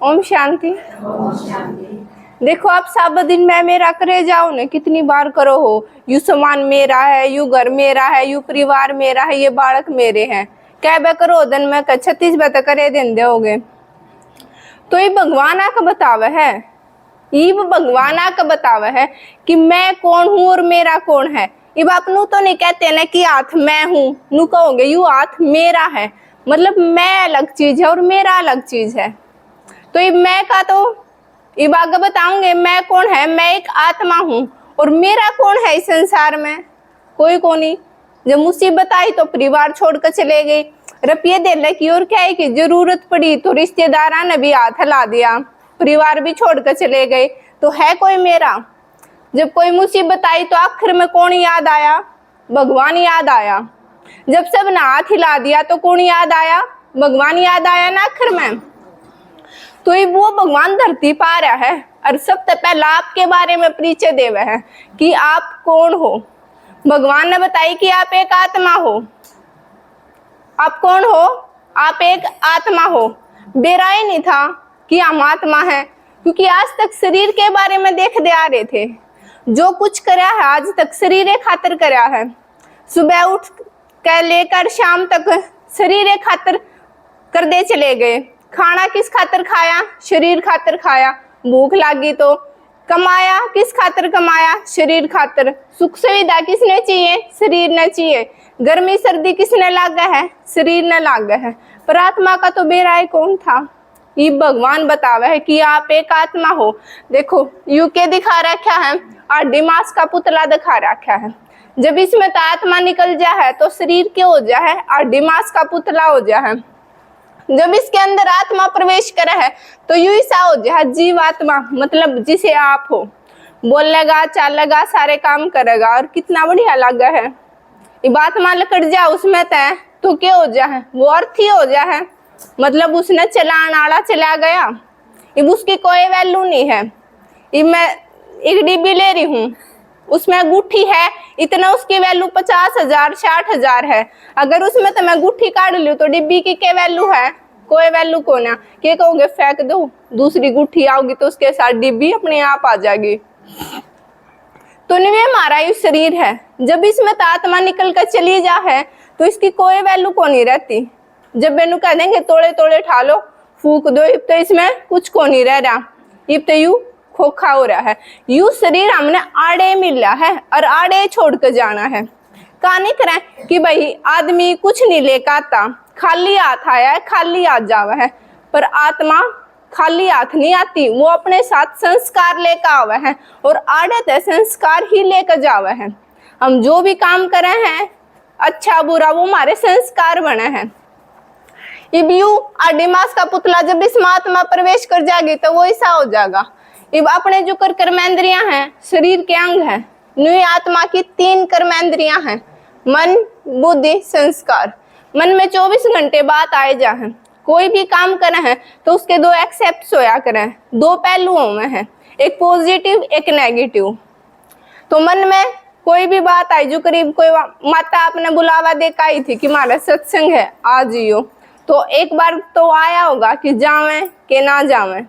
ओम शांति। देखो आप सब दिन मैं मेरा करे जाओ ना, कितनी बार करो हो, यू सामान मेरा है, यू घर मेरा है, यू परिवार मेरा है, ये बालक मेरे हैं, क्या बे करो दिन में 36 बत करे दिन दोगे। तो ये भगवान आका बतावे है, ये भगवान आका बतावे है कि मैं कौन हूँ और मेरा कौन है। ये बाप नू तो नहीं कहते ना कि हाथ मैं हूँ, नू कहोगे यू हाथ मेरा है, मतलब मैं अलग चीज है और मेरा अलग चीज है। तो ये मैं का तो ये आगे बताऊंगे मैं कौन है। मैं एक आत्मा हूँ और मेरा कौन है इस संसार में, कोई को नहीं। जब मुसीबत आई तो परिवार छोड़कर चले गए, रुपये देने की और क्या है कि जरूरत पड़ी तो रिश्तेदारा ने भी हाथ हिला दिया, परिवार भी छोड़कर चले गए, तो है कोई मेरा। जब कोई मुसीबत आई तो आखिर में कौन याद आया, भगवान याद आया। जब सब ने हाथ हिला दिया तो कौन याद आया, भगवान याद आया ना आखिर में। तो ये वो भगवान धरती पा रहा है और सबसे पहला आपके बारे में परिचय देवे है कि आप कौन हो। भगवान ने बताई कि आप एक आत्मा हो। आप कौन हो, आप एक आत्मा हो। बेरा ही नहीं था कि हम आत्मा है, क्योंकि आज तक शरीर के बारे में देखते आ रहे थे। जो कुछ करा है आज तक शरीर खातिर करा है। सुबह उठ कर लेकर शाम तक शरीर खातिर कर दे चले गए। खाना किस खातिर खाया, शरीर खातिर खाया। भूख लगी तो कमाया, किस खातिर कमाया, शरीर खातिर। सुख सुविधा किसने चाहिए, शरीर ने चाहिए। गर्मी सर्दी किसने लागा है, शरीर ने लागा है। पर आत्मा का तो बेराय कौन था। ये भगवान बतावे है कि आप एक आत्मा हो। देखो यूके दिखा रखा है और दिमाग का पुतला दिखा रखा है। जब इसमें तो आत्मा निकल जा है तो शरीर के हो जा है और दिमाग का पुतला हो जा है। जब इसके अंदर आत्मा प्रवेश करा है तो यू सा हो जाए जीवात्मा, मतलब जिसे आप हो। बोलेगा, चलेगा, सारे काम करेगा और कितना बढ़िया लगा है। ये बात मान लकड़ जा उसमें तय तो क्या हो जा है, वो अर्थ ही हो जा है। मतलब उसने चलान आड़ा चला गया, अब उसकी कोई वैल्यू नहीं है। ये मैं एक डिब्बी ले रही हूँ, उसमें गुठी है, इतना उसकी वैल्यू 50,000 60,000 है। अगर उसमें तो मैं गुठी काट लूँ तो डिब्बी की क्या वैल्यू है, कोई वैल्यू को ना। क्या कहोगे फेंक दो, दूसरी गुठी आओगी तो उसके साथ डिब्बी अपने आप आ जाएगी। तो नहीं हमारा ये शरीर है, जब इसमें तो आत्मा निकल कर चली जा है तो इसकी कोई वैल्यू को नहीं रहती। जब मैनू कह देंगे तोड़े तोड़े ठा लो, फूक दो, इब तो इसमें कुछ को नहीं रह रहा, इब तो यू खोखा हो रहा है। यू शरीर हमने आड़े मिला है और आड़े छोड़ कर जाना है। कहा नहीं करें कि भाई आदमी कुछ नहीं लेकर आता, खाली हाथ आया है खाली हाथ जावा है। पर आत्मा खाली हाथ नहीं आती, वो अपने साथ संस्कार लेकर आवा है और आड़े ते संस्कार ही लेकर जावा है। हम जो भी काम करे हैं अच्छा बुरा, वो हमारे संस्कार बने हैं। इब यू दिमाग का पुतला जब इस आत्मा प्रवेश कर जाएगी तो वो ऐसा हो जाएगा। इब अपने जो कर्मेंद्रियां हैं, शरीर के अंग हैं, न्यू आत्मा की 3 कर्मेंद्रियां हैं, मन बुद्धि संस्कार। मन में 24 घंटे बात आए जा है। कोई भी काम करे हैं तो उसके 2 एक्सेप्ट होया करें, 2 पहलुओं में है, एक पॉजिटिव एक नेगेटिव। तो मन में कोई भी बात आई, जो करीब कोई माता आपने बुलावा देकर आई थी कि हमारा सत्संग है आ जियो, तो एक बार तो आया होगा कि जावें कि ना जावें।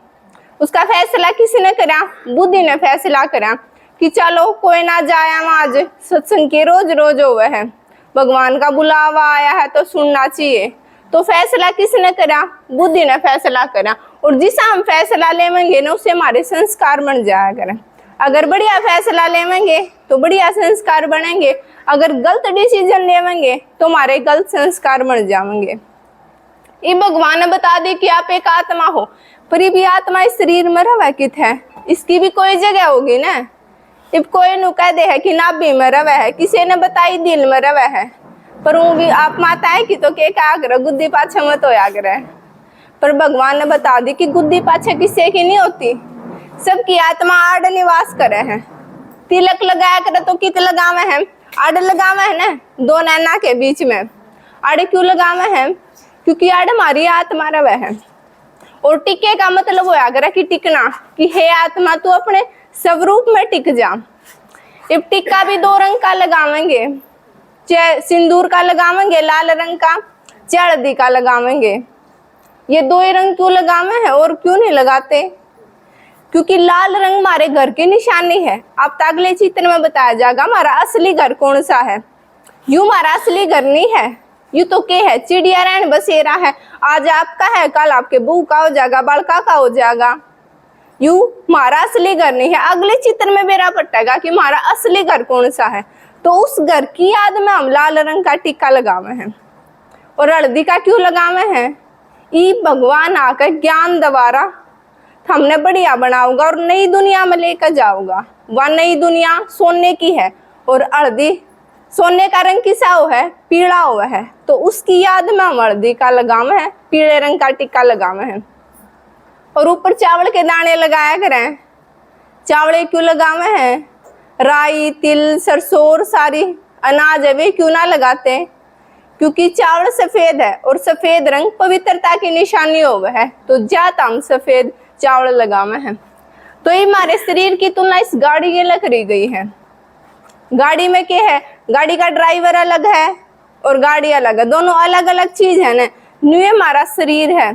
उसका फैसला किसने करा, बुद्धि ने फैसला करा कि चलो कोई ना जाए, हम आज सत्संग के रोज रोज हुए हैं, भगवान का बुलावा आया है तो सुनना चाहिए। तो फैसला किसने करा, बुद्धि ने फैसला करा। और जिसा हम फैसला लेवेंगे ना उससे हमारे संस्कार बन जाया करें। अगर बढ़िया फैसला लेवेंगे तो बढ़िया संस्कार बनेंगे, अगर गलत डिसीजन लेवेंगे तो हमारे गलत संस्कार बन जाएंगे। ये भगवान ने बता दी कि आप एक आत्मा हो, पर ये भी आत्मा इस शरीर में रवे कित है, इसकी भी कोई जगह होगी ना। इब कोई नु कह दे है कि नाभि में रवे है, किसी ने बताई दिल में रवे है, पर वो भी आप माता है कि तो के आग्रह गुद्दी पाछे मत हो आग्रह। पर भगवान ने बता दी कि गुद्दी पाछे किसी की नहीं होती, सबकी आत्मा आड़ निवास करे है। तिलक लगाया करे तो कित लगावे है, आड़ लगावे है ना, 2 नैना के बीच में। आड़ क्यों लगावे है, क्योंकि आड़ हमारी आत्मा रवे है। और टिके का मतलब होया करे कि टिकना, कि हे आत्मा तू अपने स्वरूप में टिक जा। अब टिक्का भी 2 रंग का लगावेंगे, चाहे सिंदूर का लगावेंगे लाल रंग का, चाहे हल्दी का लगावेंगे। ये दो ही रंग क्यों लगावे हैं और क्यों नहीं लगाते? क्योंकि लाल रंग हमारे घर की निशानी है। अब अगले चित्र में बताया जाएगा हमारा असली घर कौन सा है। यूं हमारा असली घर नहीं है, यूं तो के है चिड़िया रैन बसेरा है। आज आपका है, कल आपके बहू का हो जाएगा, बड़का का हो जाएगा। यूं हमारा असली घर नहीं है। अगले चित्र में मेरा पटेगा कि हमारा असली घर कौन सा है। तो उस घर की याद में हम लाल रंग का टीका लगावे हैं। और हल्दी का क्यों लगावे हैं? ई भगवान आकर ज्ञान दोबारा हमने बढ़िया बनाऊंगा और नई दुनिया में लेकर जाऊंगा। वह नई दुनिया सोने की है और हल्दी सोने का रंग किसा हो है? पीला हुआ है। तो उसकी याद में हम हल्दी का लगावे हैं, पीले रंग का टिक्का लगावे हैं। और ऊपर चावल के दाने लगाया करें। चावल क्यों लगावे हैं? राई, तिल, सरसों सारी अनाज है वे क्यों ना लगाते हैं? क्योंकि चावल सफेद है और सफेद रंग पवित्रता की निशानी होवे है। तो ज्यादा हम सफेद चावल लगावे हैं। तो ये हमारे शरीर की तुलना इस गाड़ी के लग रही गई है। गाड़ी में क्या है? गाड़ी का ड्राइवर अलग है और गाड़ी अलग है, दोनों अलग अलग चीज है ना। न्यू हमारा शरीर है,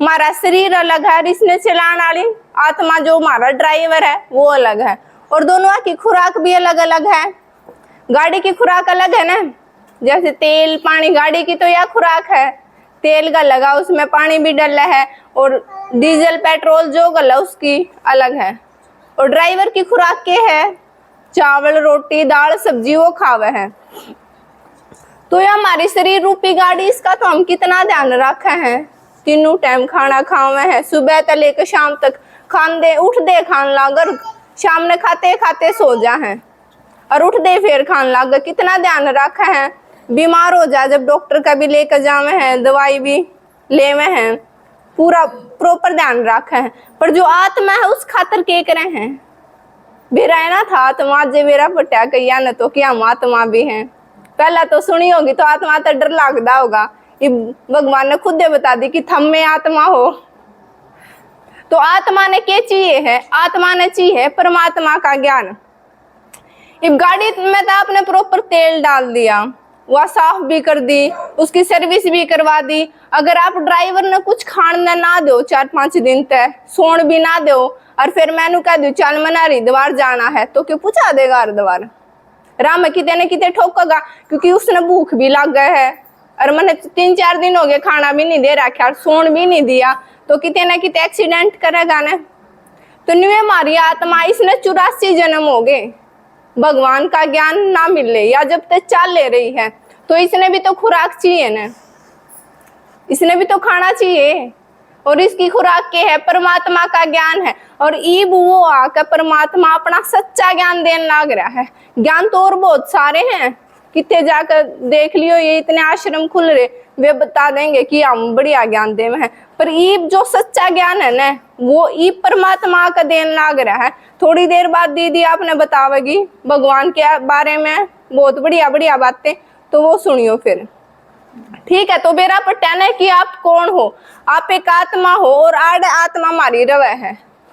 हमारा शरीर अलग है और इसने चलाने वाली आत्मा जो हमारा ड्राइवर है वो अलग है। और दोनों की खुराक भी अलग अलग है। गाड़ी की खुराक अलग है ना, जैसे तेल पानी, गाड़ी की तो यह खुराक है, तेल का लगा उसमें पानी भी डला है। और डीजल पेट्रोल जो गला उसकी अलग है। और ड्राइवर की खुराक क्या है? चावल रोटी दाल सब्जी वो खावे है। तो ये हमारी शरीर रूपी गाड़ी, इसका तो हम कितना ध्यान रखे हैं। तीनों टाइम खाना खावे हैं, सुबह से लेकर शाम तक खान दे उठ दे खान लागर, शाम में खाते खाते सो जा हैं और उठ दे फिर खान लागर। कितना ध्यान रखे हैं। बीमार हो जा जब डॉक्टर का भी लेकर जावे हैं, दवाई भी लेवे हैं, पूरा प्रॉपर ध्यान रखे हैं। पर जो आत्मा है उस खातर के करे हैं। बेरायना था आत्मा जे मेरा पट्या कैया न तो कि हम आत्मा भी हैं। पहला तो सुनी होगी तो आत्मा तो डर लगता होगा। ये भगवान ने खुद बता दी कि थम में आत्मा हो। तो आत्मा ने क्या चाहिए है? आत्मा ने चाहिए परमात्मा का ज्ञान। इस गाड़ी में तो आपने प्रॉपर तेल डाल दिया, वह साफ भी कर दी, उसकी सर्विस भी करवा दी। अगर आप ड्राइवर ने कुछ खाने ना दो 4-5 दिन तक, सोन भी ना दो और फिर मैंने कह दू चल मना हरिद्वार जाना है, तो क्यों पूछा देगा हरिद्वार? राम कितने न कितने ठोकेगा, क्योंकि उसने भूख भी लग गए है और मैंने 3-4 दिन हो गए खाना भी नहीं दे रखा, सोन भी नहीं दिया, तो कितने न कितने एक्सीडेंट करेगा ना। तो न्यू हमारी आत्मा, इसने 84 जन्म हो गए भगवान का ज्ञान ना मिले या जब तक चाल ले रही है। तो इसने भी तो खुराक चाहिए ना, इसने भी तो खाना चाहिए। और इसकी खुराक के है? परमात्मा का ज्ञान है। और ईब वो आकर परमात्मा अपना सच्चा ज्ञान देने लग रहा है। ज्ञान तो और बहुत सारे हैं, कितने जाकर देख लियो, ये इतने आश्रम खुल रहे, वे बता देंगे कि हम बढ़िया ज्ञान देव हैं। पर ईब जो सच्चा ज्ञान है ना, वो ईब परमात्मा का देने लग रहा है। थोड़ी देर बाद दीदी आपने बतावेगी भगवान के बारे में बहुत बढ़िया बढ़िया बातें, तो वो सुनियो फिर। ठीक है, तो मेरा पट्यान है कि आप कौन हो? आप एक आत्मा हो और आड़ आत्मा हमारी रवे है।